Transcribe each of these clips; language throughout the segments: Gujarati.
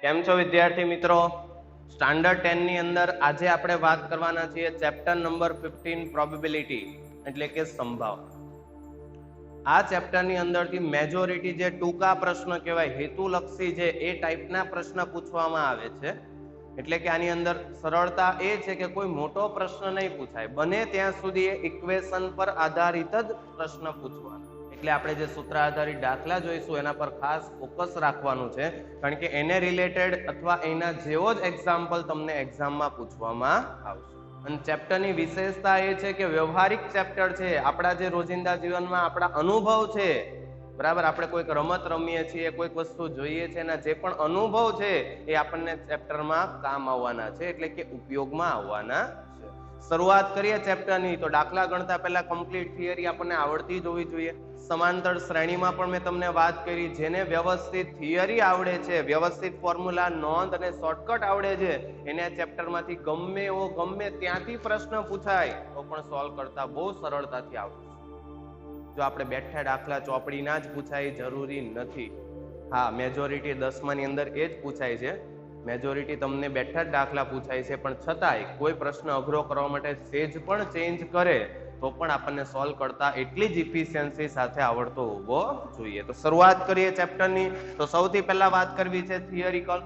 કેમ છો વિદ્યાર્થી મિત્રો? સ્ટાન્ડર્ડ 10 ની અંદર આજે આપણે વાત કરવાના છીએ ચેપ્ટર નંબર 15 પ્રોબેબિલિટી એટલે કે સંભાવના. આ ચેપ્ટરની અંદરથી મેજોરિટી જે ટૂંકા પ્રશ્ન કહેવાય હેતુલક્ષી છે એ ટાઈપના પ્રશ્ન પૂછવામાં આવે છે. એટલે કે આની અંદર સરળતા એ છે કે કોઈ મોટો પ્રશ્ન નહીં પૂછાય, બને ત્યાં સુધી એ ઇક્વેશન પર આધારિત જ પ્રશ્ન પૂછવાનો. એટલે આપણે જે સૂત્ર આધારિત દાખલા જોઈશું એના પર ખાસ ફોકસ રાખવાનું છે, કારણ કે એને રિલેટેડ અથવા એના જેવો જ એક્ઝામ્પલ તમને એક્ઝામમાં પૂછવામાં આવશે. અને ચેપ્ટરની વિશેષતા એ છે કે વ્યવહારિક ચેપ્ટર છે. આપણા જે રોજિંદા જીવનમાં આપણા અનુભવ છે, બરાબર, આપણે કોઈક રમત રમીએ છીએ, કોઈક વસ્તુ જોઈએ છે, એના જે પણ અનુભવ છે એ આપણને ચેપ્ટરમાં કામ આવવાના છે, એટલે કે ઉપયોગમાં આવવાના છે. શરૂઆત કરીએ ચેપ્ટરની તો દાખલા ગણતા પહેલા કમ્પ્લીટ થિયરી આપણને આવડતી જ હોવી જોઈએ. સમાંતર શ્રેણીમાં પણ મેં તમને વાત કરી, જેને વ્યવસ્થિત થિયરી આવડે છે, વ્યવસ્થિત ફોર્મ્યુલા, નોંધ અને શોર્ટકટ આવડે છે, એને આ ચેપ્ટરમાંથી ગમે એવો ગમે ત્યાંથી પ્રશ્ન પૂછાય તો પણ સોલ્વ કરતા બહુ સરળતાથી આવડે. જો આપણે બેઠા દાખલા ચોપડીના જ પૂછાય જરૂરી નથી. હા, મેજોરિટી 10 ની અંદર એ જ પૂછાય છે, મેજોરિટી તમને બેઠા જ દાખલા પૂછાય છે, પણ છતાંય કોઈ પ્રશ્ન અઘરો કરવા માટે સેજ પણ ચેન્જ કરે તો પણ આપણને સોલ્વ કરતા એટલી જ ઇફિશિયન્સી સાથે આવડતો હોવો જોઈએ. તો શરૂઆત કરીએ ચેપ્ટરની. તો સૌથી પહેલા વાત કરવી છે થિયરિકલ,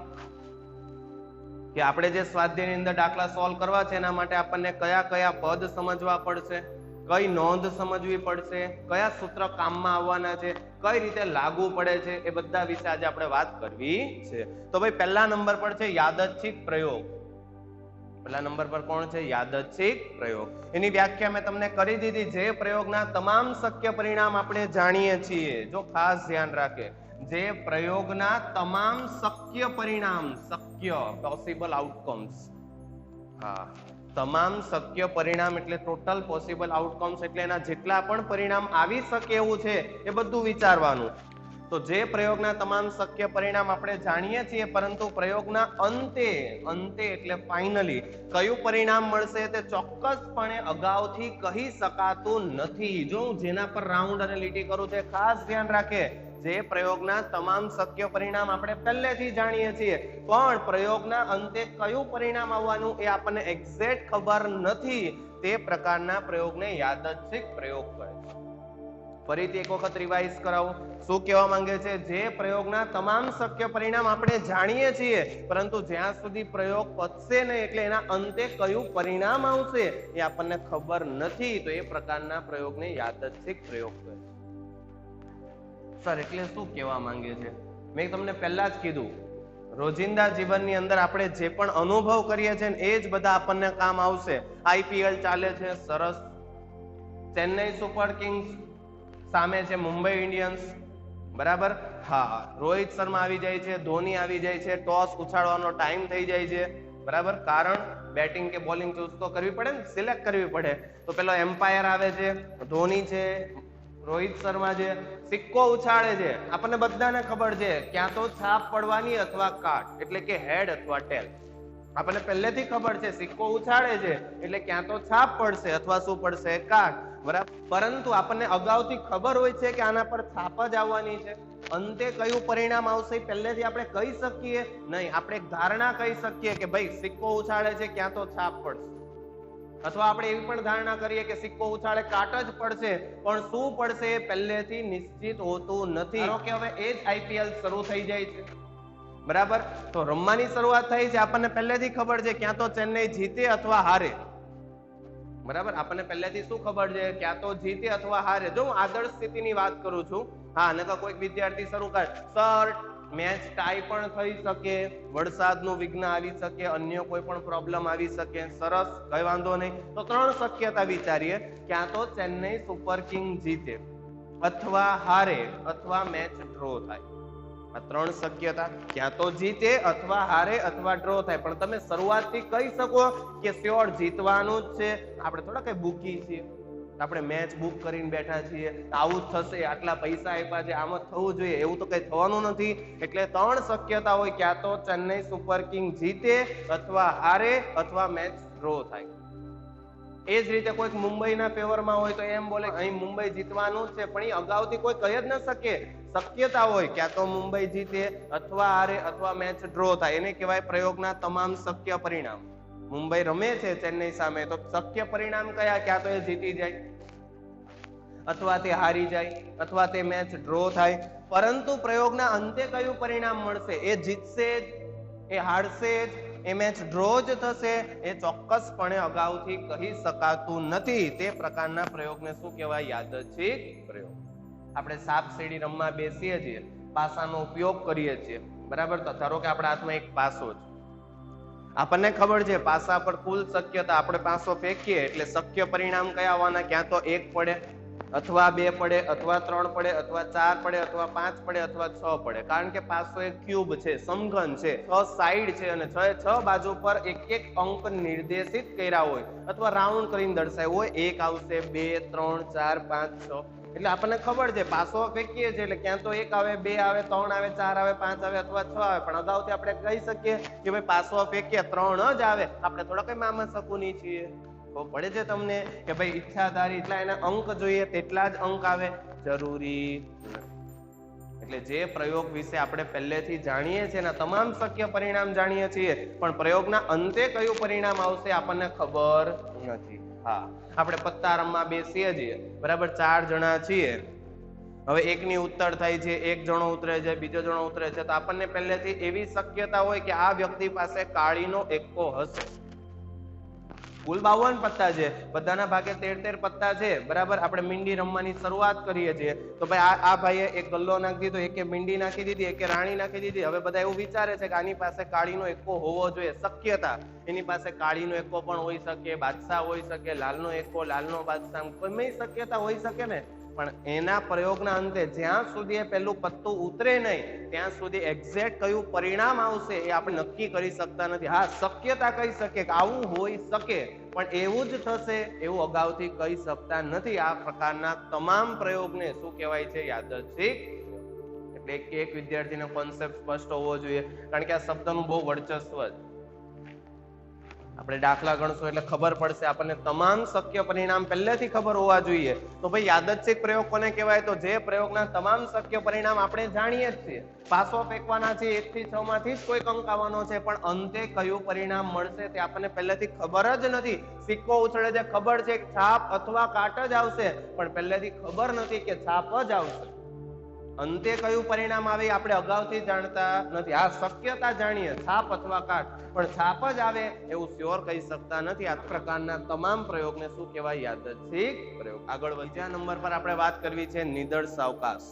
કે આપણે જે સ્વાધ્યાયની અંદર દાખલા સોલ્વ કરવા છે એના માટે આપણને કયા કયા પદ સમજવા પડશે, કઈ નોંધ સમજવી પડશે, કયા સૂત્ર કામમાં આવવાના છે, કઈ રીતે લાગુ પડે છે, એ બધા વિશે આજે આપણે વાત કરવી છે. તો ભાઈ પહેલા નંબર પર છે યાદચ્છિક પ્રયોગ. પહેલા નંબર પર કોણ છે? યાદચ્છિક પ્રયોગ. એની વ્યાખ્યા મેં તમને કરી દીધી. જે પ્રયોગના તમામ શક્ય પરિણામ આપણે જાણીએ છીએ, જો ખાસ ધ્યાન રાખે, જે પ્રયોગના તમામ શક્ય પરિણામ, શક્ય પોસિબલ આઉટકમ્સ, હા, તમામ શક્ય પરિણામ એટલે ટોટલ પોસિબલ આઉટકમ્સ, એટલે એના જેટલા પણ પરિણામ આવી શકે એવું છે એ બધું વિચારવાનું. તો જે પ્રયોગના તમામ શક્ય પરિણામ આપણે જાણીએ છીએ, પરંતુ પ્રયોગના અંતે, અંતે એટલે ફાઇનલી કયું પરિણામ મળશે તે ચોક્કસપણે અગાઉથી કહી શકાતું નથી. જો જેના પર રાઉન્ડ અને લીટી કરું છે ખાસ ધ્યાન રાખે, જે પ્રયોગના તમામ શક્ય પરિણામ આપણે પહેલેથી જાણીએ છીએ, પણ પ્રયોગના અંતે કયું પરિણામ આવવાનું એ આપણને એક્ઝેક્ટ ખબર નથી, તે પ્રકારના પ્રયોગને યાદચ્છિક પ્રયોગ કહે છે. ફરીથી એક વખત રિવાઇઝ કરાવું. શું કહેવા માંગે છે? જે પ્રયોગના તમામ શક્ય પરિણામ આપણે જાણીએ છીએ, પરંતુ જ્યાં સુધી પ્રયોગ પતશે નહીં એટલે એના અંતે કયું પરિણામ આવશે એ આપણને ખબર નથી, તો એ પ્રકારના પ્રયોગને યાદચ્છિક પ્રયોગ કહે છે. સર, એટલે શું કહેવા માંગે છે? મેં તમને પહેલા જ કીધું, રોજિંદા જીવનની અંદર આપણે જે પણ અનુભવ કરીએ છીએ એ જ બધા આપણને કામ આવશે. આઈપીએલ ચાલે છે, સરસ. ચેન્નઈ સુપર કિંગ્સ સામે છે મુંબઈ ઇન્ડિયન્સ, બરાબર. હા, રોહિત શર્મા આવી જાય છે, ધોની આવી જાય છે, ટોસ ઉછાળવાનો ટાઈમ થઈ જાય છે, બરાબર. કારણ બેટિંગ કે બોલિંગ ચૂઝ તો કરવી પડે ને, સિલેક્ટ કરવી પડે. તો પેલો એમ્પાયર આવે છે, ધોની છે, રોહિત શર્મા છે, સિક્કો ઉછાળે છે. આપણને બધાને ખબર છે ક્યાં તો છાપ પડવાની અથવા કાટ, એટલે કે હેડ અથવા ટેલ. આપણને પહેલેથી ખબર છે સિક્કો ઉછાળે છે એટલે ક્યાં તો છાપ પડશે અથવા શું પડશે? કાટ, બરાબર. પરંતુ આપણને અગાઉથી ખબર હોય છે કે આના પર છાપ જ આવવાની છે. અંતે કયું પરિણામ આવશે પહેલેથી આપણે કહી શકીએ નહીં. આપણે એક ધારણા કહી શકીએ કે ભાઈ સિક્કો ઉછાળે છે, ક્યાં તો છાપ પડશે, અથવા આપણે એવી પણ ધારણા કરીએ કે સિક્કો ઉછાળે કાટ જ પડશે, પણ શું પડશે એ પહેલેથી નિશ્ચિત હોતું નથી. ધારો કે હવે એ જ આઈપીએલ શરૂ થઈ જાય છે, બરાબર. તો રમવાની શરૂઆત થઈ છે, આપણને પહેલેથી ખબર છે ક્યાં તો ચેન્નઈ જીતે અથવા હારે, બરાબર. આપણને પહેલેથી શું ખબર છે? ક્યાં તો જીતે અથવા હારે. જો હું આદર્શ સ્થિતિની વાત કરું છું, હા, નકર કોઈક વિદ્યાર્થી શરૂ કરે, સર મેચ ટાઈ પણ થઈ શકે, વરસાદનું વિઘ્ન આવી શકે, અન્ય કોઈ પણ પ્રોબ્લેમ આવી શકે. સરસ, કઈ વાંધો નહીં. તો 3 શક્યતા વિચારીએ. ક્યાં તો ચેન્નઈ સુપર કિંગ જીતે અથવા હારે અથવા મેચ ડ્રો થાય. આ 3 શક્યતા, ક્યાં તો જીતે અથવા હારે અથવા ડ્રો થાય. પણ તમે શરૂઆતથી કહી શકો કે શ્યોર જીતવાનું જ છે. આપણે થોડા કઈ બુકી છીએ, આપણે મેચ બુક કરીને બેઠા છીએ, આવું જ થશે, આટલા પૈસા આપ્યા છે, આમ જ થવું જોઈએ, એવું તો કઈ થવાનું નથી. એટલે 3 શક્યતા હોય, ક્યાં તો ચેન્નઈ સુપર કિંગ જીતે અથવા હારે અથવા મેચ ડ્રો થાય. એ જ રીતે કોઈક મુંબઈના ફેવરમાં હોય તો એમ બોલે અહીં મુંબઈ જીતવાનું જ છે, પણ એ અગાઉથી કોઈ કહી જ ન શકે. શક્યતા હોય ક્યાં તો મુંબઈ જીતે અથવા હારે અથવા મેચ ડ્રો થાય, એને કહેવાય પ્રયોગના તમામ શક્ય પરિણામ. મુંબઈ રમે છે ચેન્નઈ સામે તો શક્ય પરિણામ કયા? ક્યાં તો એ જીતી જાય અથવા તે હારી જાય અથવા તે મેચ ડ્રો થાય. પરંતુ પ્રયોગના અંતે કયું પરિણામ મળશે? એ જીતશે જ, એ હારશે જ, એ મેચ ડ્રો જ થશે, એ ચોક્કસપણે અગાઉથી કહી શકાતું નથી. તે પ્રકારના પ્રયોગને શું કહેવાય? યાદચ્છિક પ્રયોગ. આપણે સાપ સીડી રમવા બેસીએ છીએ, પાસાનો ઉપયોગ કરીએ છીએ, બરાબર? તો ધારો કે આપણા હાથમાં એક પાસો છે, આપણને ખબર છે પાસા પર કુલ શક્યતા, આપણે પાસો ફેંકીએ એટલે શક્ય પરિણામ કયા આવવાના? ક્યાં તો 1 પડે અથવા 2 પડે અથવા 3 પડે અથવા 4 પડે અથવા 5 પડે અથવા 6 પડે. કારણ કે પાસો એક ક્યુબ છે, સમઘન છે, 6 સાઈડ છે અને 6 બાજુ પર એક એક અંક નિર્દેશિત કર્યા હોય અથવા રાઉન્ડ કરીને દર્શાવ્યું હોય. 1 આવશે, 2, 3, 4, 5, 6. એટલે આપણને ખબર છે પાસો ફેંકીએ છીએ એટલે ક્યાં તો 1 આવે, 2 આવે, 3 આવે, 4 આવે, 5 આવે અથવા 6 આવે. પણ અગાઉથી આપણે કહી શકીએ કે ભાઈ પાસો ફેંકીએ 3 જ આવે. આપણે થોડા કઈ મામા શકુની છીએ. તો પડે છે તમને કે ભાઈ ઈચ્છાધારી એટલા એના અંક જોઈએ તેટલા જ અંક આવે? જરૂરી નથી. એટલે જે પ્રયોગ વિશે આપણે પહેલેથી જાણીએ છીએ એના તમામ શક્ય પરિણામ જાણીએ છીએ, પણ પ્રયોગના અંતે કયું પરિણામ આવશે આપણને ખબર નથી. હા, આપણે પત્તા રમવા બેસીએ છીએ, બરાબર? 4 જણા છીએ. હવે એકની ઉત્તર થાય છે, એક જણો ઉતરે છે, બીજો જણો ઉતરે છે, તો આપણને પહેલેથી એવી શક્યતા હોય કે આ વ્યક્તિ પાસે કાળીનો એક્કો હશે. કુલ 52 પત્તા છે, બધાના ભાગે 13 પત્તા છે, બરાબર? આપણે મીંડી રમવાની શરૂઆત કરીએ છીએ તો ભાઈ આ ભાઈએ એક ગલ્લો નાખી દીધો, એકે મીંડી નાખી દીધી, એકે રાણી નાખી દીધી. હવે બધા એવું વિચારે છે કે આની પાસે કાળીનો એક્કો હોવો જોઈએ. શક્યતા એની પાસે કાળીનો એક્કો પણ હોઈ શકે, બાદશાહ હોઈ શકે, લાલનો એક્કો, લાલનો બાદશાહ, કોઈ શક્યતા હોઈ શકે ને. પણ એના પ્રયોગના અંતે જ્યાં સુધી એ પહેલું પત્તું ઉતરે નહીં ત્યાં સુધી એક્ઝેક્ટ કયું પરિણામ આવશે એ આપણે નક્કી કરી શકતા નથી. હા, શક્યતા કહી શકે કે આવું હોઈ શકે, પણ એવું જ થશે એવું અગાઉથી કહી શકતા નથી. આ પ્રકારના તમામ પ્રયોગને શું કહેવાય છે? યાદચ્છિક. એટલે એક વિદ્યાર્થીનો કોન્સેપ્ટ સ્પષ્ટ હોવો જોઈએ, કારણ કે આ શબ્દનું બહુ વર્ચસ્વ છે. આપણે દાખલા ગણશું એટલે ખબર પડશે આપણને. તમામ શક્ય પરિણામ પહેલેથી ખબર હોવા જોઈએ. તો ભાઈ યાદચ્છિક પ્રયોગ કોને કહેવાય? તો જે પ્રયોગના તમામ શક્ય પરિણામ આપણે જાણીએ જ છીએ. પાસો ફેંકવાના છે, 1 થી 6 માંથી જ કોઈ અંક આવવાનો છે, પણ અંતે કયું પરિણામ મળશે તે આપણને પહેલેથી ખબર જ નથી. સિક્કો ઉછળે છે, ખબર છે છાપ અથવા કાટ જ આવશે, પણ પહેલેથી ખબર નથી કે છાપ જ આવશે. અંતે કયું પરિણામ આવે આપણે અગાઉથી જાણતા નથી. આ શક્યતા જાણીએ છાપ અથવા કાટ, પણ છાપ જ આવે એવું શ્યોર કહી શકતા નથી. આ પ્રકારના તમામ પ્રયોગને શું કહેવાય? યાદચ્છિક પ્રયોગ. આગળ બીજા નંબર પર આપણે વાત કરવી છે નિદર્શ અવકાશ.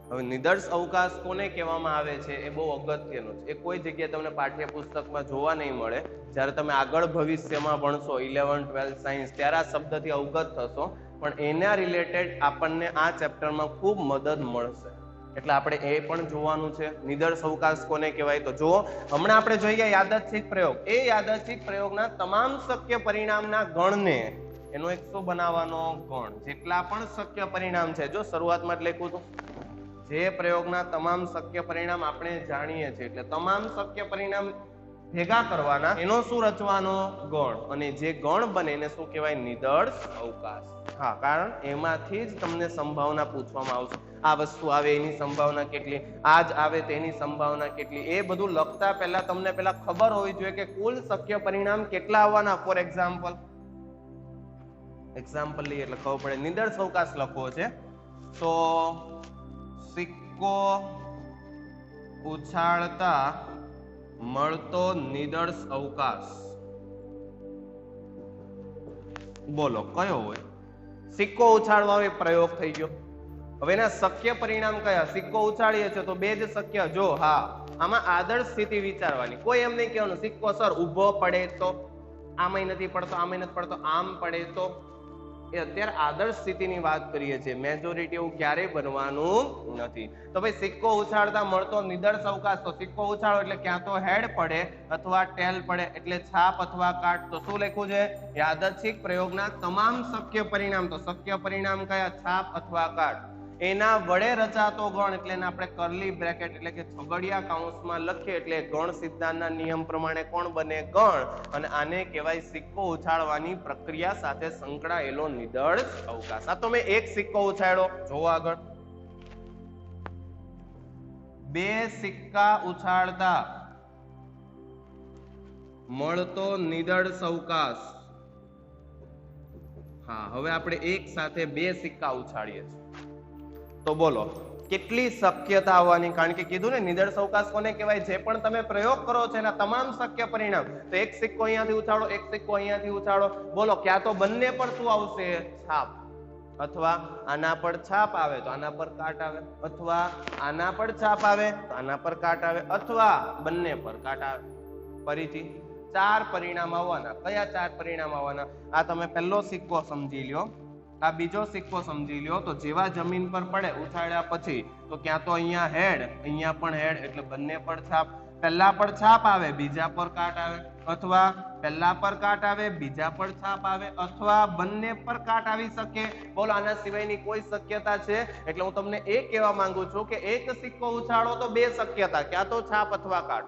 હવે નિદર્શ અવકાશ કોને કહેવામાં આવે છે એ બહુ અગત્યનું છે. એ કોઈ જગ્યાએ તમને પાઠ્યપુસ્તકમાં જોવા નહીં મળે. જ્યારે તમે આગળ ભવિષ્યમાં ભણશો 11, 12 સાયન્સ ત્યારે આ શબ્દથી અવગત થશો, પણ એના રિલેટેડ આપણને આ ચેપ્ટરમાં ખૂબ મદદ મળશે. એટલે આપણે એ પણ જોવાનું છે. નિદર્શ અવકાશ કોને કહેવાય? તો જુઓ, હમણાં આપણે જોઈએ યાદચ્છિક પ્રયોગ. એ યાદચ્છિક પ્રયોગના તમામ શક્ય પરિણામના ગણને એનો એક શું બનાવવાનો? ગણ. જેટલા પણ શક્ય પરિણામ છે, જો શરૂઆતમાં જ લખ્યું હતું, જે પ્રયોગના તમામ શક્ય પરિણામ આપણે જાણીએ છીએ એટલે તમામ શક્ય પરિણામ ભેગા કરવાના, એનો શું રચવાનો? ગણ. અને જે ગણ બને એને શું કહેવાય? નિદર્શ અવકાશ. હા, કારણ એમાંથી જ તમને સંભાવના પૂછવામાં આવશે. આ વસ્તુ આવે એની સંભાવના કેટલી, આ જ આવે તેની સંભાવના કેટલી, એ બધું લખતા પહેલા તમને પહેલા ખબર હોવી જોઈએ કે કુલ શક્ય પરિણામ કેટલા આવવાના. ફોર એક્ઝામ્પલ લઈએ એટલે ખબર પડે. નિદર્શ અવકાશ લખવો છે તો સિક્કો ઉછાળતા મળતો નિદર્શ અવકાશ બોલો કયો હોય? સિક્કો ઉછાળવા પ્રયોગ થઈ ગયો. હવે એના શક્ય પરિણામ કયા? સિક્કો ઉછાળીએ છીએ તો 2 જ શક્ય. જો હા, આમાં આદર્શ સ્થિતિ વિચારવાની. કોઈ એમ નહીં કહેવાનું સિક્કો સર ઊભો પડે તો આમાંય નથી પડતો, આમાંય નથી પડતો, આમ પડે તો. એ અત્યારે આદર્શ સ્થિતિની વાત કરીએ છીએ. મેજોરિટી એવું ક્યારેય બનવાનું નથી. તો ભાઈ સિક્કો ઉછાળતા મળતો નિદર્શ અવકાશ, તો સિક્કો ઉછાળો એટલે ક્યાં તો હેડ પડે અથવા ટેલ પડે, એટલે છાપ અથવા કાટ. તો શું લખ્યું છે? યાદચ્છિક પ્રયોગના તમામ શક્ય પરિણામ. તો શક્ય પરિણામ કયા? છાપ અથવા કાટ. એના વડે રચાતો ગણ એટલે એને આપણે કરલી બ્રેકેટ એટલે કે છગડિયા કૌંસમાં લખીએ એટલે ગણ સિદ્ધાંતના નિયમ પ્રમાણે કોણ બને? ગણ. અને આને કહેવાય સિક્કો ઉછાળવાની પ્રક્રિયા સાથે સંકળાયેલો નિદર્શ અવકાશ. આ તો મેં એક સિક્કો ઉછાળ્યો, જોવો આગળ. બે સિક્કા ઉછાળતા મળતો નિદર્શ અવકાશ. હા, હવે આપણે એક સાથે બે સિક્કા ઉછાળીએ છીએ તો બોલો કેટલી શક્યતા આવવાની? કારણ કે કીધું ને નિદર્શ અવકાશ કોને કહેવાય? જે પણ તમે પ્રયોગ કરો છો એના તમામ શક્ય પરિણામ. તો એક સિક્કો અહીંયાથી ઉછાળો, એક સિક્કો અહીંયાથી ઉછાળો, બોલો ક્યાં તો બંને પર શું આવશે? છાપ. અથવા આના પર છાપ આવે તો આના પર કાટ આવે, અથવા આના પર છાપ આવે તો આના પર કાટ આવે, અથવા બંને પર કાટ આવે. ફરીથી ચાર પરિણામ આવવાના. કયા ચાર પરિણામ આવવાના? આ તમે પહેલો સિક્કો સમજી લ્યો, આ બીજો સિક્કો સમજી લ્યો. તો જેવા જમીન પર પડે ઉછાળ્યા પછી તો ક્યાં તો અહીંયા હેડ, અહીંયા પણ હેડ એટલે બંને પર છાપ. પહેલા પર છાપ આવે, બીજા પર કાટ આવે, અથવા પહેલા પર કાટ આવે, બીજા પર છાપ આવે, અથવા બંને પર કાટ આવી શકે. બોલો આના સિવાયની કોઈ શક્યતા છે? એટલે હું તમને એ કહેવા માંગુ છું કે એક સિક્કો ઉછાળો તો બે શક્યતા, ક્યાં તો છાપ અથવા કાટ.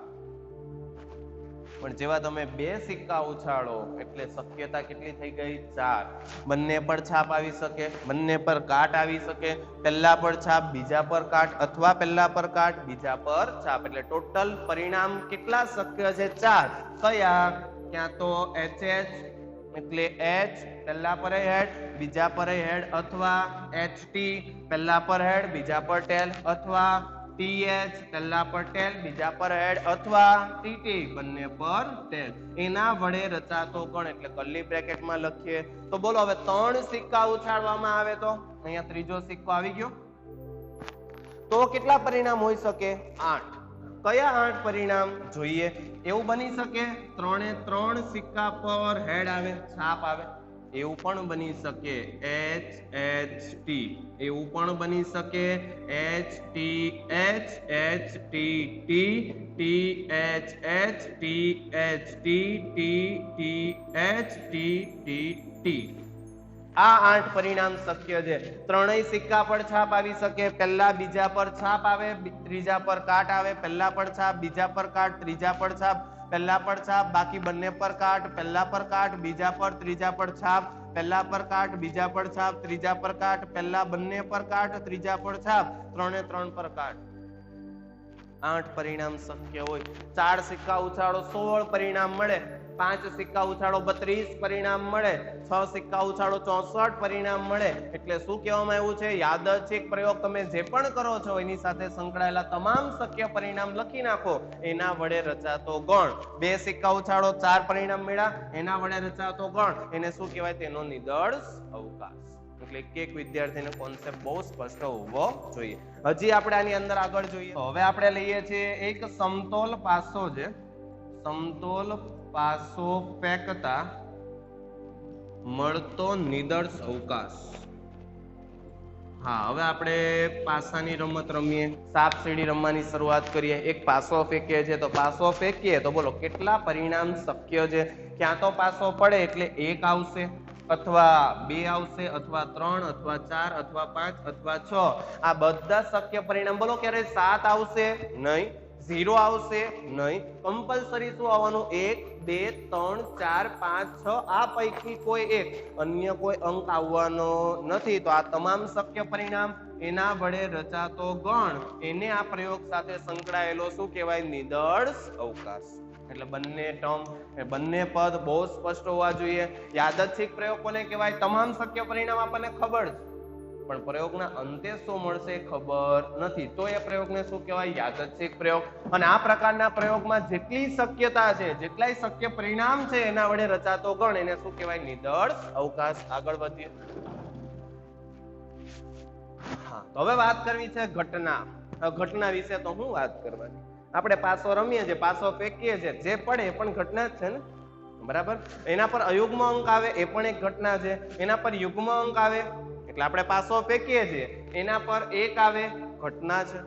પણ જેવા તમે બે સિક્કા ઉછાળો એટલે શક્યતા કેટલી થઈ ગઈ? ચાર. બંને પર છાપ આવી શકે, બંને પર કાટ આવી શકે, પહેલા પર છાપ, બીજા પર કાટ, અથવા પહેલા પર કાટ, બીજા પર છાપ. એટલે ટોટલ પરિણામ કેટલા શક્ય છે? ચાર. કયા? ક્યાં તો HH એટલે H પહેલા પર હેડ, બીજા પર હેડ, અથવા HT પહેલા પર હેડ, બીજા પર ટેલ, અથવા TH પહેલા પર ટેલ, બીજા પર હેડ, અથવા TT બંને પર ટેલ. એના વડે રચાતો ગણ એટલે કર્લી બ્રેકેટમાં લખીએ તો બોલો હવે ત્રણ સિક્કા ઉછાળવામાં આવે તો અહીંયા ત્રીજો સિક્કો આવી ગયો તો કેટલા પરિણામ હોઈ શકે? 8. કયા 8 પરિણામ જોઈએ? એવું બની શકે ત્રણે ત્રણ સિક્કા પર હેડ આવે, છાપ આવે. એવું પણ બની શકે HHT, એવું પણ બની શકે HTH, HTT, THH, THT, TTH, TTT. આ 8 પરિણામ શક્ય છે. ત્રણેય સિક્કા પર છાપ આવી શકે, પહેલા બીજા પર છાપ આવે, ત્રીજા પર કાટ આવે, પહેલા પર છાપ, બીજા પર કાટ, ત્રીજા પર છાપ, પહેલા પર છાપ, બાકી બંને પર કાટ, પહેલા પર કાટ, બીજા પર, ત્રીજા પર છાપ, પહેલા પર કાટ, બીજા પર છાપ, ત્રીજા પર કાટ, પહેલા બંને પર કાટ, ત્રીજા પર છાપ, ત્રણે ત્રણ પર કાટ. 8 પરિણામ શક્ય હોય. 4 સિક્કા ઉછાળો 16 પરિણામ મળે, 5 સિક્કા ઉછાળો 32 પરિણામ મળે, 6 સિક્કા ઉછાળો 64 પરિણામ મળે. એટલે શું કહેવામાં આવ્યું છે? યાદચ્છિક પ્રયોગ તમે જે પણ કરો છો એની સાથે સંકળાયેલા તમામ શક્ય પરિણામ લખી નાખો. એના વડે રચાતો ગણ. 2 સિક્કા ઉછાળો 4 પરિણામ મળ્યા, એના વડે રચાતો ગણ એને શું કહેવાય? તેનો નિદર્શ અવકાશ. એટલે એક વિદ્યાર્થીને કોન્સેપ્ટ બહુ સ્પષ્ટ હોવો જોઈએ. હજી આપણે આની અંદર આગળ જોઈએ. હવે આપણે લઈએ છીએ એક સમતોલ પાસો છે, સમતોલ પાસો ફેંકતા મળતો નિદર્શ અવકાશ. હા, હવે આપણે પાસાની રમત રમીએ, સાપ સીડી રમવાની શરૂઆત કરીએ. એક પાસો ફેંકીએ છીએ તો પાસો ફેંકીએ તો બોલો કેટલા પરિણામ શક્ય છે? ક્યાં તો પાસો પડે એટલે 1 આવશે, અથવા 2 આવશે, અથવા 3, અથવા 4, અથવા 5, અથવા 6. આ બધા શક્ય પરિણામ. બોલો ક્યારે 7 આવશે? નહીં. 0 આવશે? નહીં. કમ્પલસરી શું આવવાનું? 1, 2, 3, 4, 5, 6 આ પૈકી કોઈ એક, અન્ય કોઈ અંક આવવાનો નથી. તો આ તમામ શક્ય પરિણામ એના વડે રચાતો ગણ એને આ પ્રયોગ સાથે સંકળાયેલો શું કહેવાય? નિદર્શ અવકાશ. એટલે બંને ટર્મ, બંને પદ બહુ સ્પષ્ટ હોવા જોઈએ. યાદચ્છિક પ્રયોગ કોને કહેવાય? તમામ શક્ય પરિણામ આપણને ખબર છે, પણ પ્રયોગના અંતે શું મળશે ખબર નથી. તો એ પ્રયોગને શું કહેવાય? યાદચ્છિક પ્રયોગ. અને આ પ્રકારના પ્રયોગમાં જેટલી શક્યતા છે, જેટલાય શક્ય પરિણામ છે એના વડે રચાતો ગણ એને શું કહેવાય? નિદર્શ અવકાશ. આગળ વધીએ. હા, હવે વાત કરવી છે ઘટના. ઘટના વિશે તો હું વાત કરવાની. આપણે પાસો રમીએ છીએ, પાસો ફેંકીએ છીએ, જે પડે એ પણ ઘટના જ છે ને, બરાબર? એના પર અયુગ્મ અંક આવે એ પણ એક ઘટના છે, એના પર યુગ્મ અંક આવે એટલે આપણે પાસો ફેંકીએ છીએ, એના પર 1 આવે ઘટના છે,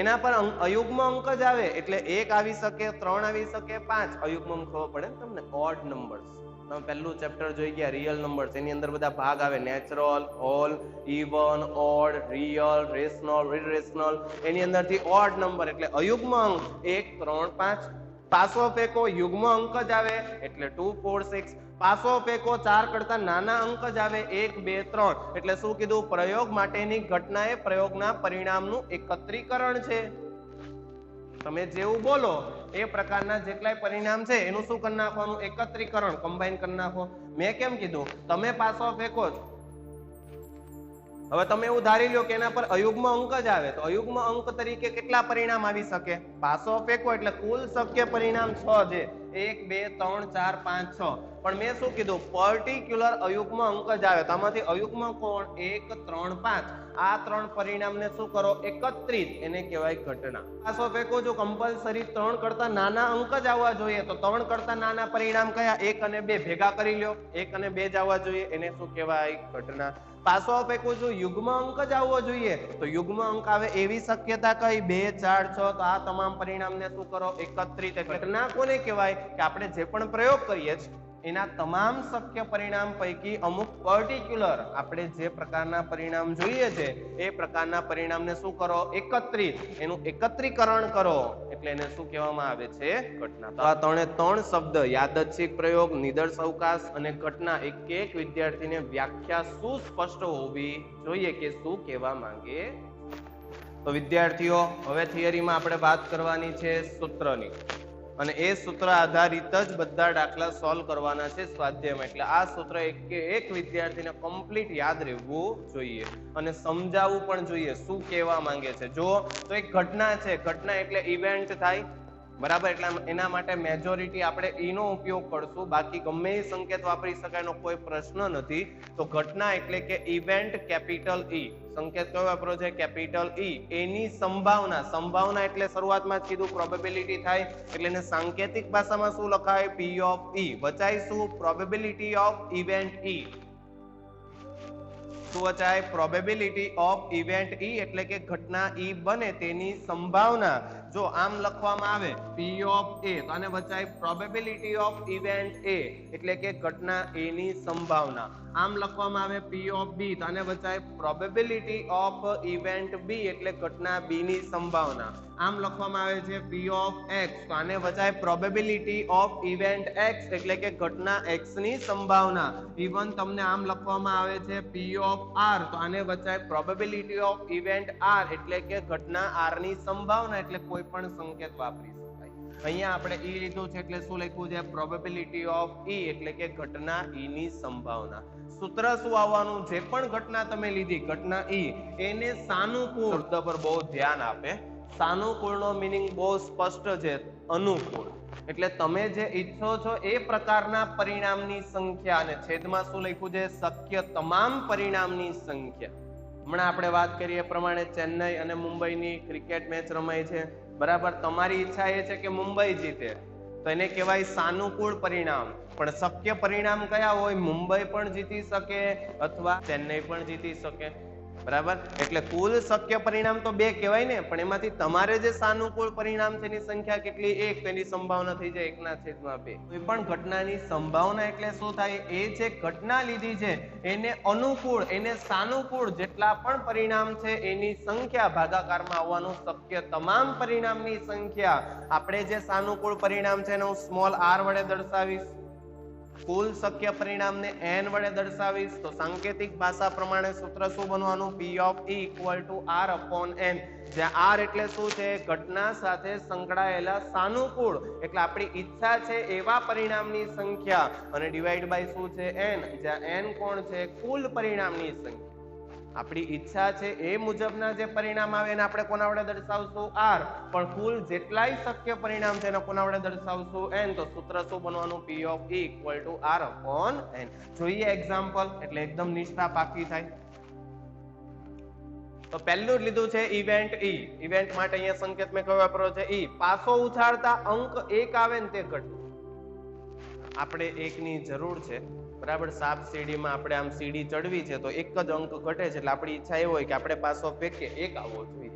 એના પર અયુગ્મ અંક જ આવે એટલે 1 આવી શકે, 3 આવી શકે, 5 અયુગ્મ અંક ખબર પડે તમને, ઓડ નંબર્સ. તમે પહેલું ચેપ્ટર જોઈ ગયા રિયલ નંબર્સ, એની અંદર બધા ભાગ આવે, natural, whole, even, odd, real, rational, irrational. એની અંદરથી ઓડ નંબર એટલે અયુગ્મ અંક 1, 3, 5. પાસો ફેંકો યુગ્મ અંક જ આવે એટલે 2, 4, 6. પાસો ફેંકો 4 કરતા નાના અંક જ આવે 1, 2, 3. એટલે શું કીધું? પ્રયોગ માટેની ઘટના એ પ્રયોગના પરિણામનું એકત્રીકરણ છે. તમે જેવું બોલો એ પ્રકારના જેટલાય પરિણામ છે એનું શું કરી નાખવાનું? એકત્રીકરણ, કમ્બાઈન કરી નાખો. મેં કેમ કીધું? તમે પાસો ફેંકો છો, હવે તમે એવું ધારી લો કે એના પર અયુગ્મ અંક જ આવે, તો અયુગ્મ અંક તરીકે કેટલા પરિણામ આવી શકે? પાસો ફેંકો એટલે કુલ શક્ય પરિણામ 6 છે. 1, 2, 3, 4, 5, 6. પણ મેં શું કીધું? પર્ટિક્યુલર અયુગ્મ અંક જ આવે. તો આમાંથી અયુગ્મ કોણ? 1, 3, 5. આ 3 પરિણામને શું કરો? એકત્રિત, એને કહેવાય ઘટના. પાસો ફેંકો જો કમ્પલસરી 3 કરતા નાના અંક જ આવવા જોઈએ, તો 3 કરતા નાના પરિણામ કયા? 1 અને 2 ભેગા કરી લ્યો, 1 અને 2 જ આવવા જોઈએ, એને શું કહેવાય? ઘટના. પાસો ફેંકો જો યુગ્મ અંક જ આવવો જોઈએ, તો યુગ્મ અંક આવે એવી શક્યતા કઈ? 2, 4, 6. તો આ તમામ પરિણામને શું કરો? એકત્રિત. ઘટના કોને કહેવાય? કે આપણે જે પણ પ્રયોગ કરીએ છીએ એના તમામ શક્ય પરિણામ પૈકી અમુક પર્ટિક્યુલર આપણે જે પ્રકારના પરિણામ જોઈએ છે એ પ્રકારના પરિણામને શું કરો? એકત્રિત, એનું એકત્રીકરણ કરો, એટલે એને શું કહેવામાં આવે છે? ઘટના. તો આ 3 શબ્દ યાદચ્છિક પ્રયોગ, નિદર્શ અવકાશ અને ઘટના એક વિદ્યાર્થીને વ્યાખ્યા સુસ્પષ્ટ હોવી જોઈએ કે શું કહેવા માંગે. તો વિદ્યાર્થીઓ હવે થિયરીમાં આપણે વાત કરવાની છે સૂત્રની, અને એ સૂત્ર આધારિત જ બધા દાખલા સોલ્વ કરવાના છે સ્વાધ્યાયમાં. એટલે આ સૂત્ર એક વિદ્યાર્થીને કમ્પ્લીટ યાદ રહેવું જોઈએ અને સમજાવવું પણ જોઈએ શું કહેવા માંગે છે. જો તો એક ઘટના છે, ઘટના એટલે ઇવેન્ટ થાય, બરાબર? એટલે એના માટે મેજોરિટી આપણે નો ઉપયોગ કરશું, બાકી ગમે એ સંકેત વાપરી શકાય, એનો કોઈ પ્રશ્ન નથી. તો ઘટના એટલે કે ઇવેન્ટ કેપિટલ ઈ. સંકેત કયો વાપરો છે? કેપિટલ ઈ. એની સંભાવના, સંભાવના એટલે શરૂઆતમાં જ કીધું પ્રોબેબિલિટી થાય, એટલે એને સાંકેતિક ભાષામાં શું લખાય? પી ઓફ ઈ. વચાય શું? પ્રોબેબિલિટી ઓફ ઇવેન્ટ ઈ. શું વચાય? પ્રોબેબિલિટી ઓફ ઇવેન્ટ ઈ એટલે કે ઘટના ઈ બને તેની સંભાવના. જો આમ લખવામાં આવે પી ઓફ એ, તો આને વચાય પ્રોબેબિલિટી ઓફ ઇવેન્ટ એ એટલે કે ઘટના એ ની સંભાવના. આમ લખવામાં આવે પી ઓફ બી, તો આને વચાય પ્રોબેબિલિટી ઓફ ઇવેન્ટ બી એટલે ઘટના બી ની સંભાવના. આમ લખવામાં આવે છે પી ઓફ એક્સ, તો આને વચાય પ્રોબેબિલિટી ઓફ ઇવેન્ટ એક્સ એટલે કે ઘટના એક્સ ની સંભાવના. ઇવન તમને આમ લખવામાં આવે છે પી ઓફ આર, તો આને વચાય પ્રોબેબિલિટી ઓફ ઇવેન્ટ આર એટલે કે ઘટના આર ની સંભાવના. એટલે કોઈ પણ સંકેત વાપરી શકાય. અહીંયા આપણે ઈ લીધું છે એટલે શું લખ્યું છે? પ્રોબેબિલિટી ઓફ ઈ એટલે કે ઘટના ઈ ની સંભાવના. સૂત્ર શું આવવાનું? જે પણ ઘટના તમે લીધી, ઘટના ઈ, એને સાનુકૂળ શબ્દ પર બહુ ધ્યાન આપે. સાનુકૂળનો મીનિંગ બહુ સ્પષ્ટ છે, અનુકૂળ. એટલે તમે જે ઈચ્છો છો એ પ્રકારના પરિણામની સંખ્યા, અને છેદમાં શું લખ્યું છે? શક્ય તમામ પરિણામની સંખ્યા. હમણાં આપણે વાત કરીએ એ પ્રમાણે ચેન્નઈ અને મુંબઈની ક્રિકેટ મેચ રમાય છે, બરાબર? તમારી ઈચ્છા એ છે કે મુંબઈ જીતે, તો એને કહેવાય સાનુકૂળ પરિણામ. પણ શક્ય પરિણામ કયા હોય? મુંબઈ પણ જીતી શકે અથવા ચેન્નઈ પણ જીતી શકે, બરાબર? એટલે કુલ શક્ય પરિણામ તો 2 કહેવાય ને, પણ એમાંથી તમારે જે સાનુકૂળ પરિણામ છે એની સંખ્યા કેટલી? 1. તેની સંભાવના થઈ જાય 1/2. કોઈ પણ ઘટનાની સંભાવના એટલે શું થાય? એ જે ઘટના લીધી છે એને અનુકૂળ, એને સાનુકૂળ જેટલા પણ પરિણામ છે એની સંખ્યા ભાગાકારમાં આવવાનું. શક્ય તમામ પરિણામની સંખ્યા. આપણે જે સાનુકૂળ પરિણામ છે એને હું સ્મોલ r વડે દર્શાવીશ, કુલ શક્ય પરિણામને n વડે દર્શાવીશ. તો સાંકેતિક ભાષા પ્રમાણે સૂત્ર શું બનવાનું? p of e = r upon n, જ્યાં r એટલે શું છે? ઘટના સાથે સંકળાયેલા સાનુકૂળ, એટલે આપણી ઈચ્છા છે એવા પરિણામની સંખ્યા, અને ડિવાઈડ બાય શું છે? n, જ્યાં n કોણ છે? કુલ પરિણામની સંખ્યા. આપણી ઈચ્છા છે એ મુજબના જે પરિણામ આવે એને આપણે કોના વડે દર્શાવશું? r. પણ કુલ જેટલાય શક્ય પરિણામ છે એને કોના વડે દર્શાવશું? n. તો સૂત્ર શું બનવાનું? p of e = r upon n. જોઈએ એક્ઝામ્પલ, એટલે એકદમ નિષ્ઠા પાકી થાય. તો પહેલું જ લીધું છે ઇવેન્ટ ઈ. ઇવેન્ટ માટે અહીંયા સંકેત મેં કયો વાપર્યો છે? ઈ. પાસો ઉછાળતા અંક 1 આવે ને તે ઘટના. આપણે 1 ની જરૂર છે, બરાબર? સાપ સીડીમાં આપણે આમ સીડી ચડવી છે તો 1 જ અંક ઘટે છે, એટલે આપણી ઈચ્છા એ હોય કે આપણે પાસો ફેંકીએ 1 આવવો જોઈએ,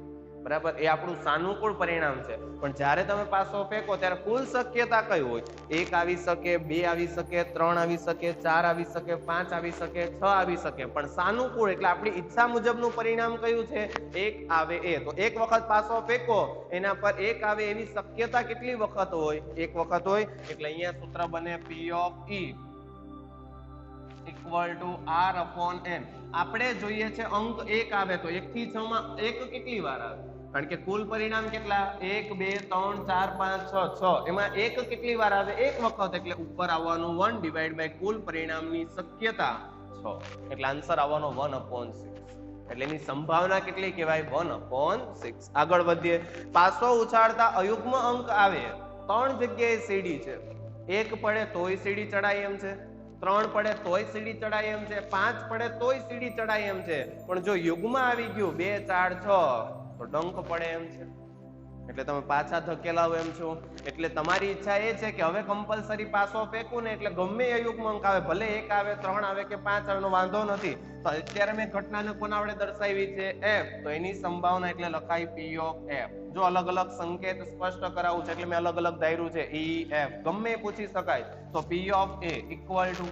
બરાબર, એ આપણું સાનુકૂળ પરિણામ છે. પણ જ્યારે તમે પાસો ફેંકો ત્યારે કુલ શક્યતા કઈ હોય? 1 આવી શકે, 2 આવી શકે, 3 આવી શકે, 4 આવી શકે, 5 આવી શકે, 6 આવી શકે. પણ સાનુકૂળ એટલે આપણી ઈચ્છા મુજબનું પરિણામ કયું છે? 1 આવે એ. તો એક વખત પાસો ફેંકો એના પર 1 આવે એવી શક્યતા કેટલી વખત હોય? 1 વખત હોય. એટલે અહીંયા સૂત્ર બને P of E equal to R upon N. આપણે જોઈએ છે અંક 1 આવે તો 1 થી 6 માં 1 કેટલી વાર આવે? કારણ કે કુલ પરિણામ કેટલા? 1 2 3 4 5 6 6 એમાં 1 કેટલી વાર આવે? 1 વખત. એટલે ઉપર આવવાનું 1 ડિવાઈડ બાય કુલ પરિણામની શક્યતા 6. એટલે આન્સર આવવાનો 1/6. એટલે એની સંભાવના કેટલી કહેવાય? 1/6. આગળ વધીએ. પાસો ઉછાળતા અયુગ્મ અંક આવે 3 જગ્યાએ સીડી છે. 1 પડે તોય સીડી ચડાય એમ છે, 3 પડે તોય સીડી ચડાય એમ છે, 5 પડે તોય સીડી ચડાય એમ છે. પણ જો યુગ્મ આવી ગયું 2 4 6 તો ડંક પડે એમ છે. એટલે તમે પાછા ધકેલાવ એમ છો. એટલે તમારી ઈચ્છા એ છે કે હવે કમ્પલસરી પાસો ફેંકું ને એટલે ગમે અયુગ્મ અંક આવે, ભલે 1 આવે, 3 આવે કે 5 આવે, વાંધો નથી. તો અત્યારે મેં ઘટનાને કોના વડે દર્શાવી છે? f. તો એની સંભાવના એટલે લખાય P of f. જો અલગ અલગ સંકેત સ્પષ્ટ કરાવું છે એટલે મેં અલગ અલગ ધાર્યું છે. E f ગમે પૂછી શકાય. તો P of a equal to,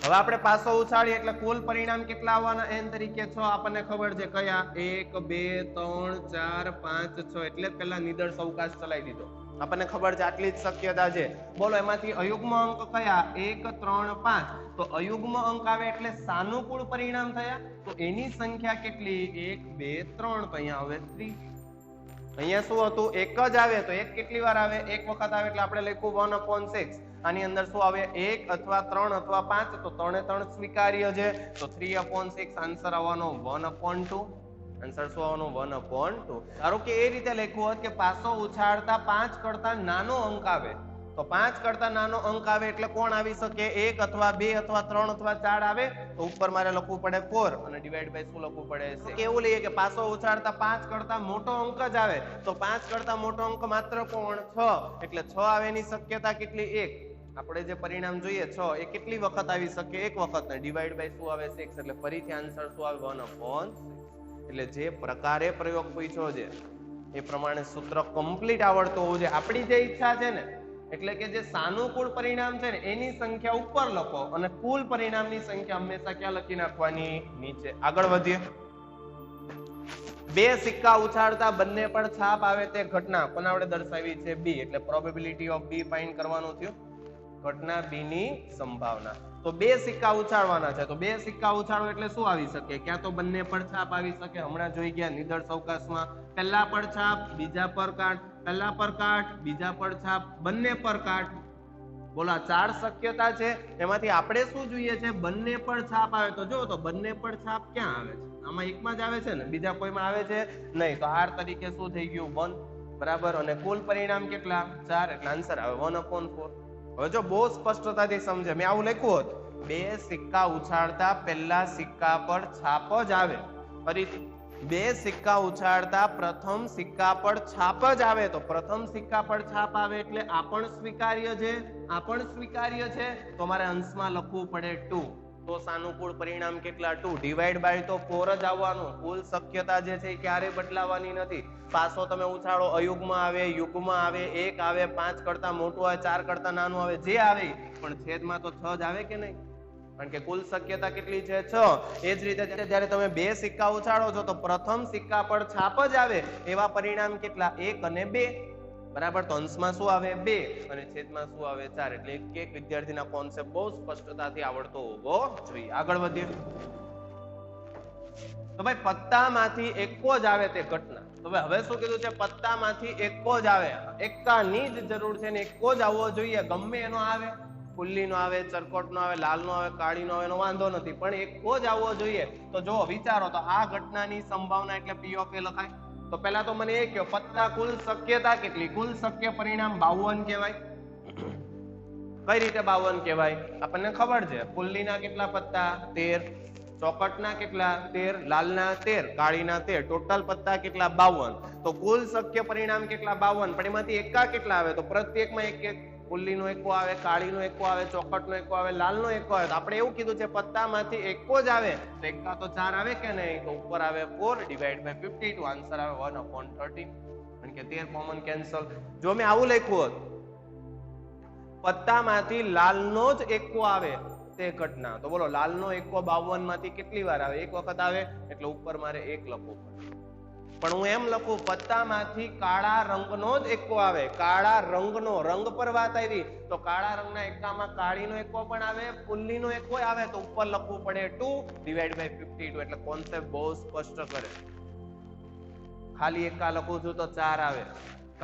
હવે આપણે પાસો ઉછાળીએ એટલે કુલ પરિણામ કેટલા આવવાના? n તરીકે 6. આપણને ખબર છે કયા? 1 2 3 4 5 6. એટલે પહેલા નિદર્શ અવકાશ ચલાવી દીધો. આપણને ખબર છે આટલી જ શક્યતા છે. બોલો એમાંથી અયુગ્મ અંક કયા? 1 3 5. તો અયુગ્મ અંક આવે એટલે સાનુકૂળ પરિણામ થયા. તો એની સંખ્યા કેટલી? 1 2 3. તો અહીંયા આવે 3. અહીંયા શું હતું? 1 જ આવે તો 1 કેટલી વાર આવે? 1 વખત આવે એટલે આપણે લખ્યું 1/6. આની અંદર શું આવે? 1 અથવા 3 અથવા 5. તો 3 3 સ્વીકાર્ય છે. તો 3/6 આન્સર આવવાનો 1/2. આન્સર શું આવવાનો? 1/2. ધારો કે એ રીતે લખ્યું હોત કે પાસો ઉછાળતા 5 કરતા નાનો અંક આવે, તો 5 કરતા નાનો અંક આવે એટલે કોણ આવી શકે? 1 અથવા 2 અથવા 3 અથવા 4 આવે. તો ઉપર મારે લખવું પડે 4 અને ડિવાઈડ બાય શું લખવું પડે? કેવું લઈએ કે પાસો ઉછાળતા 5 કરતા મોટો અંક જ આવે. તો 5 કરતા મોટો અંક માત્ર કોણ? 6. એટલે 6 આવે એની શક્યતા કેટલી? 1. આપણે જે પરિણામ જોઈએ 6 એ કેટલી વખત આવી શકે? 1 વખત. ને ડિવાઈડ બાય શું આવે? 6. એટલે ફરીથી આન્સર શું આવે? 1/6. એટલે જે પ્રકારે પ્રયોગ પૂછ્યો છે એ પ્રમાણે સૂત્ર કમ્પ્લીટ આવડતું હોવું જોઈએ. આપણી જે ઈચ્છા છે ને એટલે કે જે સાનુકૂળ પરિણામ છે ને એની સંખ્યા ઉપર લખો અને કુલ પરિણામની સંખ્યા હંમેશા ક્યાં લખી નાખવાની? નીચે. આગળ વધીએ. 2 સિક્કા ઉછાળતા બંને પણ છાપ આવે તે ઘટના કોના વડે દર્શાવી છે? B. એટલે પ્રોબેબિલિટી ઓફ B ફાઇન્ડ કરવાનું થયું. ઘટના B ની સંભાવના. તો 2 સિક્કા ઉછાળવાના છે. તો 2 સિક્કા ઉછાળો એટલે શું આવી શકે? ક્યાં તો બંને પડછાપ આવી શકે. હમણાં જોઈ ગયા નિદર્શ અવકાશમાં પહેલા પડછાપ, બીજા પર કાટ, પહેલા પર કાટ, બીજા પડછાપ, બંને પર કાટ. બોલો 4 શક્યતા છે. એમાંથી આપણે શું જોઈએ છે? બંને પડછાપ આવે. તો જો તો બંને પડછાપ ક્યાં આવે છે? આમાં એકમાં જ આવે છે ને, બીજા કોઈમાં આવે છે નહીં. તો R તરીકે શું થઈ ગયું? 1. બરાબર. અને કુલ પરિણામ કેટલા? 4. એટલે આન્સર આવે 1/4. હવે જો બહુ સ્પષ્ટતાથી સમજે, મેં આવું લખ્યું હોત 2 સિક્કા ઉછાળતા પહેલા સિક્કા પર છાપ જ આવે. ફરીથી 2 સિક્કા ઉછાળતા પ્રથમ સિક્કા પર છાપ જ આવે. તો પ્રથમ સિક્કા પર છાપ આવે એટલે આ પણ સ્વીકાર્ય છે, આ પણ સ્વીકાર્ય છે. તો મારે અંશમાં લખવું પડે 2. તો સાનુકૂળ પરિણામ કેટલા? 2. ડિવાઈડ બાય તો 4 જ આવવાનું. કુલ શક્યતા જે છે એ ક્યારેય બદલાવાની નથી. પાસો તમે ઉછાળો અયુગ્મ આવે, યુગ્મ આવે, 1 આવે, 5 કરતા મોટું આવે, 4 કરતા નાનું આવે, જે આવે પણ છેદમાં તો 6 જ આવે કે નહીં? કારણ કે કુલ શક્યતા કેટલી છે? 6. એ જ રીતે જ્યારે તમે 2 સિક્કા ઉછાળો છો તો પ્રથમ સિક્કા પર છાપ જ આવે એવા પરિણામ કેટલા? 1 અને 2. બરાબર. તો અંશમાં શું આવે? 2 અને છેદમાં શું આવે? 4. એટલે એક વિદ્યાર્થીના કોન્સેપ્ટ બહુ સ્પષ્ટતાથી આવડતો હોવો જોઈએ. આગળ વધીએ. તો ભાઈ પત્તામાંથી એકો જ આવે તે ઘટના. તો હવે શું કીધું છે? પત્તામાંથી એકો જ આવે. એકાની જ જરૂર છે ને એકો જ આવવો જોઈએ. ગમે એનો આવે, ફુલ્લીનો આવે, ચરકોટનો આવે, લાલનો આવે, કાળીનો આવે, એનો વાંધો નથી, પણ એકો જ આવવો જોઈએ. તો જો વિચારો તો આ ઘટનાની સંભાવના એટલે P of A લખાય. તો પહેલા તો મને એ કહો પત્તા કુલ શક્યતા કેટલી? કુલ શક્ય પરિણામ 52 કહેવાય. કઈ રીતે 52 કહેવાય? આપણને ખબર છે ફુલ્લીના કેટલા પત્તા? 13. ચોકટના કેટલા? 13. લાલના 13, કાળીના 13. ટોટલ પત્તા કેટલા? 52. તો કુલ શક્ય પરિણામ કેટલા? 52. પણ એમાંથી એકા કેટલા આવે? તો પ્રત્યેકમાં એક એક. પુલ્લીનો એકો આવે, કાળીનો એકો આવે, ચોખટનો એકો આવે, લાલનો એકો આવે. તો આપણે એવું કીધું છે પત્તામાંથી એકો જ આવે તો એકા તો 4 આવે કે નહીં? તો ઉપર આવે 4 ડિવાઈડ બાય 52, આન્સર આવે 1/13. કારણ કે 13 કોમન કેન્સલ. જો મેં આવું લખ્યું હોત પત્તામાંથી લાલનો જ એકો આવે તે ઘટના, તો બોલો લાલનો એકો 52 માંથી કેટલી વાર આવે? એક વખત આવે, એટલે ઉપર મારે 1 લખવું પડે. પણ હું એમ લખું પત્તામાંથી કાળા રંગનો જ એકો આવે, કાળા રંગનો, રંગ પર વાત આવી તો કાળા રંગના એકામાં કાળીનો એકો પણ આવે, પુલ્લીનો એકો આવે, તો ઉપર લખવું પડે 2 ડિવાઈડ બાય 52. એટલે કોન્સેપ્ટ બહુ સ્પષ્ટ કરે. ખાલી એકા લખું છું તો 4 આવે,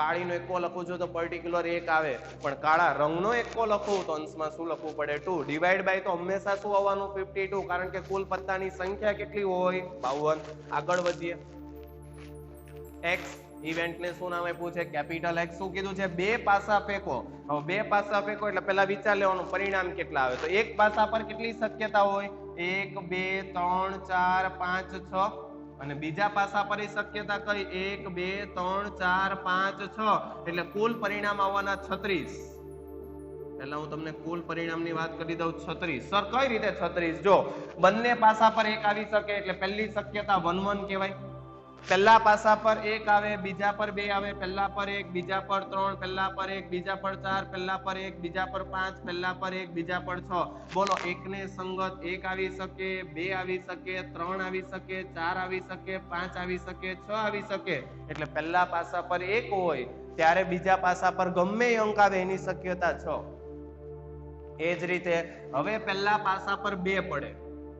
કાળીનો એકો લખું છું તો પર્ટિક્યુલર 1 આવે, પણ કાળા રંગનો એકો લખું તો અંશમાં શું લખવું પડે? 2 ડિવાઈડ બાય તો હંમેશા શું આવવાનું? 52, કારણ કે કુલ પત્તાની સંખ્યા કેટલી હોય? 52. આગળ વધીએ. એક્સ ઇવેન્ટને શું નામ આપ્યું છે? Capital x. શું કીધું છે? 2 પાસા ફેંકો. હવે 2 પાસા ફેંકો એટલે પહેલા વિચાર લેવાનું પરિણામ કેટલા આવે. તો એક પાસા પર કેટલી શક્યતા હોય? 1 2 3 4 5 6. અને બીજા પાસા પર શક્યતા કઈ? 1 2 3 4 5 6. એટલે કુલ પરિણામ આવવાના 36. પહેલા હું તમને કુલ પરિણામની વાત કરી દઉં. 36. સર કઈ રીતે 36? જો બંને પાસા પર 1 આવી શકે એટલે પહેલી શક્યતા 1 1 કહેવાય. પહેલા પાસા પર 1 આવે, બીજા પર 2 આવે, પહેલા પર 1, બીજા પર 3, પહેલા પર 1, બીજા પર 4, પહેલા પર 1, બીજા પર 5, પહેલા પર 1, બીજા પર 6. બોલો એકને સંગત 1 આવી શકે, 2 આવી શકે, 3 આવી શકે, 4 આવી શકે, 5 આવી શકે, 6 આવી શકે. એટલે પહેલા પાસા પર 1 હોય ત્યારે બીજા પાસા પર ગમે એ અંક આવે એની શક્યતા 6. એ જ રીતે હવે પહેલા પાસા પર 2 પડે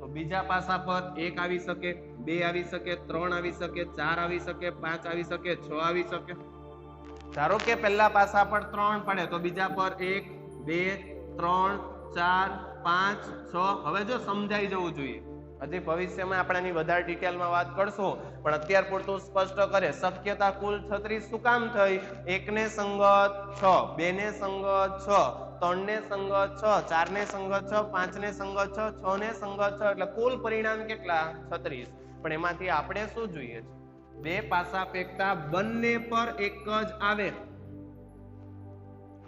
તો બીજા પાસા પર 1 આવી શકે, 2 આવી શકે, 3 આવી શકે, 4 આવી શકે, 5 આવી શકે, 6 આવી શકે. ધારો કે પહેલા પાસા પર 3 પડે તો બીજા પર 1 2 3 4 5 6. હવે જો સમજાઈ જવું જોઈએ, હજી ભવિષ્યમાં આપણે આની વધારે ડિટેલમાં વાત કરશું, પણ અત્યાર પૂરતું સ્પષ્ટ કરે. શક્યતા કુલ 36 શું કામ થઈ? 1 ને સંગત 6, 2 ને સંગત 6, 3 ને સંગત 6, 4 ને સંગત 6, 5 ને સંગત 6, 6 ને સંગત 6. એટલે કુલ પરિણામ કેટલા? 36. પણ એમાંથી આપણે શું જોઈએ છે? 2 પાસા ફેંકતા બંને પર 1 જ આવે.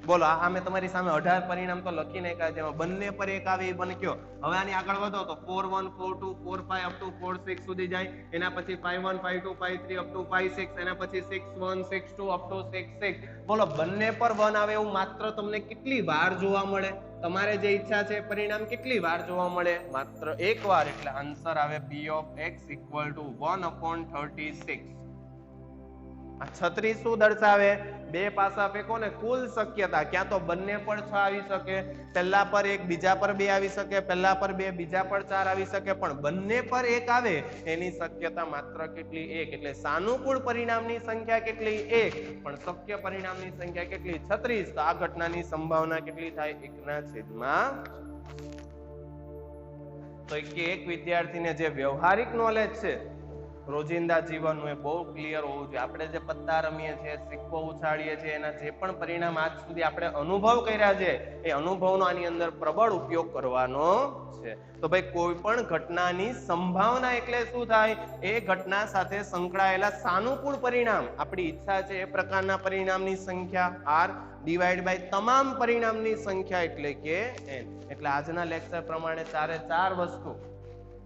બોલો આ મેં તમારી સામે 18 પરિણામ તો લખી નાખ્યા છે, એમાં બંને પર 1 આવે એ બને કયો? હવે આની આગળ વધો તો 4 1 4 2 4 5 અપ ટુ 4 6 સુધી જાય. એના પછી 5 1 5 2 5 3 અપ ટુ 5 6. એના પછી 6 1 6 2 અપ ટુ 6 6. બોલો બંને પર 1 આવે એવું માત્ર તમને કેટલી વાર જોવા મળે? તમારે જે ઈચ્છા છે પરિણામ કેટલી વાર જોવા મળે? માત્ર 1 વાર. એટલે આન્સર આવે p of x equal to 1/36. આ 36 શું દર્શાવે? 2 પાસા ફેંકો ને કુલ શક્યતા, ક્યાં તો બંને પર 6 આવી શકે, પહેલા પર 1 બીજા પર 2 આવી શકે, પહેલા પર 2 બીજા પર 4 આવી શકે, પણ બંને પર 1 આવે એની શક્યતા માત્ર કેટલી? 1. એટલે સાનુકૂળ પરિણામની સંખ્યા કેટલી? 1. પણ શક્ય પરિણામની સંખ્યા કેટલી? 36. તો આ ઘટનાની સંભાવના કેટલી થાય? 1/6. તો એક વિદ્યાર્થીને જે વ્યવહારિક નોલેજ છે રોજિંદા જીવનનું એ બહુ ક્લિયર હોવું જોઈએ. આપણે જે પત્તા રમીએ છીએ, સિક્કો ઉછાળીએ છીએ, એના જે પણ પરિણામ આજ સુધી આપણે અનુભવ કર્યા છે એ અનુભવનો આની અંદર પ્રબળ ઉપયોગ કરવાનો છે. તો ભાઈ કોઈ પણ ઘટનાની સંભાવના એટલે શું થાય? એ ઘટના સાથે સંકળાયેલા સાનુકૂળ પરિણામ, આપણી ઈચ્છા છે એ પ્રકારના પરિણામની સંખ્યા r ડિવાઈડ બાય તમામ પરિણામની સંખ્યા એટલે કે n. એટલે આજના લેક્ચર પ્રમાણે 4 વસ્તુ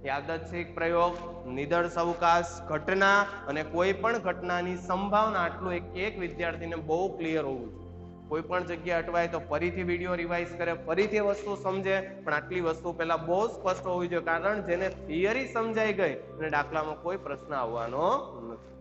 યાદચ્છિક પ્રયોગ, નિદર્શ અવકાશ, ઘટના અને કોઈ પણ ઘટનાની સંભાવના, આટલું એક વિદ્યાર્થીને બહુ ક્લિયર હોવું જોઈએ. કોઈ પણ જગ્યાએ અટવાય તો ફરીથી વિડીયો રિવાઇઝ કરે, ફરીથી વસ્તુ સમજે, પણ આટલી વસ્તુ પહેલા બહુ સ્પષ્ટ હોવી જોઈએ. કારણ જેને થિયરી સમજાઈ ગઈ અને દાખલામાં કોઈ પ્રશ્ન આવવાનો નથી.